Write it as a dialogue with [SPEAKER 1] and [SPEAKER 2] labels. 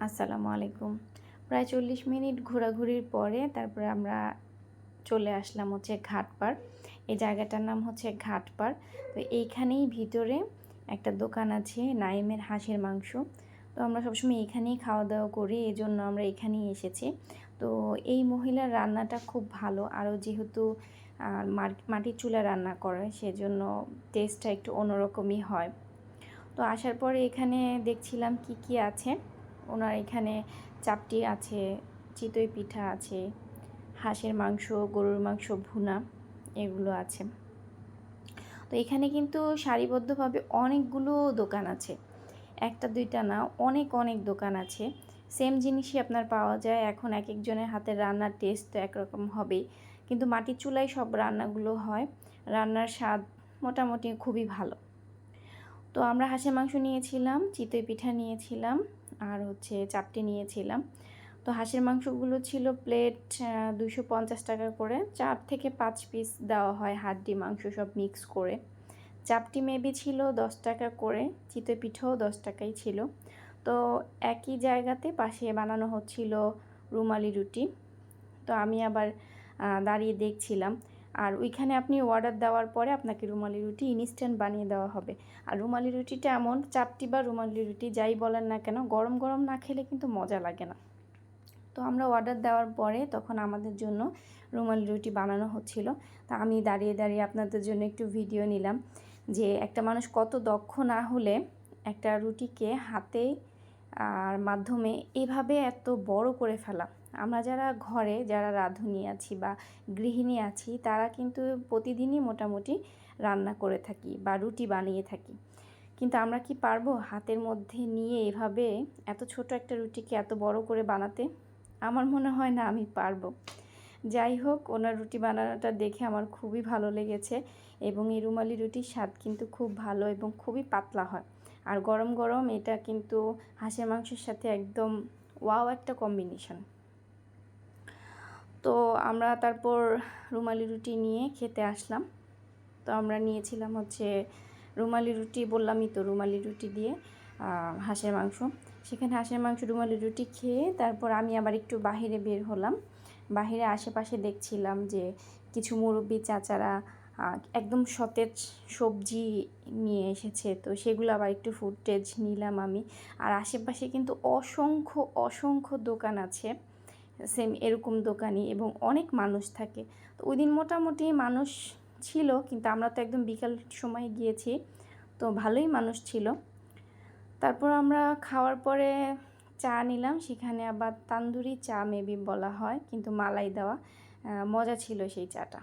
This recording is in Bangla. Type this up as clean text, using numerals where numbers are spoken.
[SPEAKER 1] আসসালামু আলাইকুম। প্রায় ৪০ মিনিট ঘোরাঘুরির পরে তারপরে আমরা চলে আসলাম হচ্ছে ঘাটপাড়। এই জায়গাটার নাম হচ্ছে ঘাটপাড়। তো এইখানেই ভিতরে একটা দোকান আছে নাইমের হাঁসের মাংস। তো আমরা সবসময় এখানেই খাওয়া-দাওয়া করি, এজন্য আমরা এখানেই এসেছি। তো এই মহিলার রান্নাটা খুব ভালো। আরও যেহেতু মাটির চুলায় রান্না করে, সেজন্য টেস্টটা একটু অন্যরকমই হয়। তো আসার পরে এখানে দেখছিলাম কি কি আছে। ওনার এখানে চাপটি আছে, চিতই পিঠা আছে, হাঁসের মাংস, গরুর মাংস ভুনা, এগুলো আছে। তো এখানে কিন্তু সারিবদ্ধভাবে অনেকগুলো দোকান আছে, একটা দুইটা না, অনেক অনেক দোকান আছে। সেম জিনিসই আপনার পাওয়া যায়। এখন এক একজনের হাতের রান্নার টেস্ট তো একরকম হবেই, কিন্তু মাটির চুলায় সব রান্নাগুলো হয়, রান্নার স্বাদ মোটামুটি খুবই ভালো। তো আমরা হাঁসের মাংস নিয়েছিলাম, চিতই পিঠা নিয়েছিলাম, আর হচ্ছে চাপটি নিয়েছিলাম। তো হাঁসের মাংসগুলো ছিল প্লেট 250 টাকা করে, 4 থেকে 5 পিস দেওয়া হয়, হাড্ডি মাংস সব মিক্স করে। চাপটি মেবি ছিল 10 টাকা করে, চিতই পিঠাও 10 টাকাই ছিল। তো একই জায়গাতে পাশে বানানো হচ্ছিল রুমালি রুটি। তো আমি আবার দাঁড়িয়ে দেখছিলাম। আর ওইখানে আপনি অর্ডার দেওয়ার পরে আপনাকে রুমালি রুটি ইনস্ট্যান্ট বানিয়ে দেওয়া হবে। আর রুমালি রুটিটা এমন, চাপটি বা রুমালি রুটি যাই বলেন না কেন, গরম গরম না খেলে কিন্তু মজা লাগে না। তো আমরা অর্ডার দেওয়ার পরে তখন আমাদের জন্য রুমালি রুটি বানানো হচ্ছিল। তা আমি দাঁড়িয়ে দাঁড়িয়ে আপনাদের জন্য একটু ভিডিও নিলাম যে একটা মানুষ কত দক্ষ না হলে একটা রুটিকে হাতে আর মাধ্যমে এভাবে এত বড় করে ফেলা। আমরা যারা ঘরে যারা রাঁধুনি আছি বা গৃহিণী আছি, তারা কিন্তু প্রতিদিনই মোটামুটি রান্না করে থাকি বা রুটি বানিয়ে থাকি, কিন্তু আমরা কি পারবো হাতের মধ্যে নিয়ে এভাবে এত ছোট একটা রুটিকে এত বড় করে বানাতে? আমার মনে হয় না আমি পারবো। যাই হোক, ওনার রুটি বানানোটা দেখে আমার খুবই ভালো লেগেছে, এবং এই রুমালি রুটির স্বাদ কিন্তু খুব ভালো এবং খুবই পাতলা হয়। আর গরম গরম এটা কিন্তু হাঁসের মাংসের সাথে একদম ওয়াও একটা কম্বিনেশন। তো আমরা তারপর রুমালি রুটি নিয়ে খেতে আসলাম। তো আমরা নিয়েছিলাম হচ্ছে রুমালি রুটি, বললামই তো রুমালি রুটি দিয়ে হাঁসের মাংস। সেখানে হাঁসের মাংস রুমালি রুটি খেয়ে তারপর আমি আবার একটু বাহিরে বের হলাম। বাহিরে আশেপাশে দেখছিলাম যে কিছু মুরব্বি চাচারা একদম সতেজ সবজি নিয়ে এসেছে, তো সেগুলো আবার একটু ফুটেজ নিলাম আমি। আর আশেপাশে কিন্তু অসংখ্য অসংখ্য দোকান আছে, সেম এরকম দোকানই, এবং অনেক মানুষ থাকে। তো ওই দিন মোটামুটি মানুষ ছিল, কিন্তু আমরা তো একদম বিকাল সময় গিয়েছি, তো ভালোই মানুষ ছিল। তারপর আমরা খাওয়ার পরে চা নিলাম, সেখানে আবার তান্দুরি চা মেবি বলা হয়, কিন্তু মালাই দেওয়া, মজা ছিল সেই চাটা।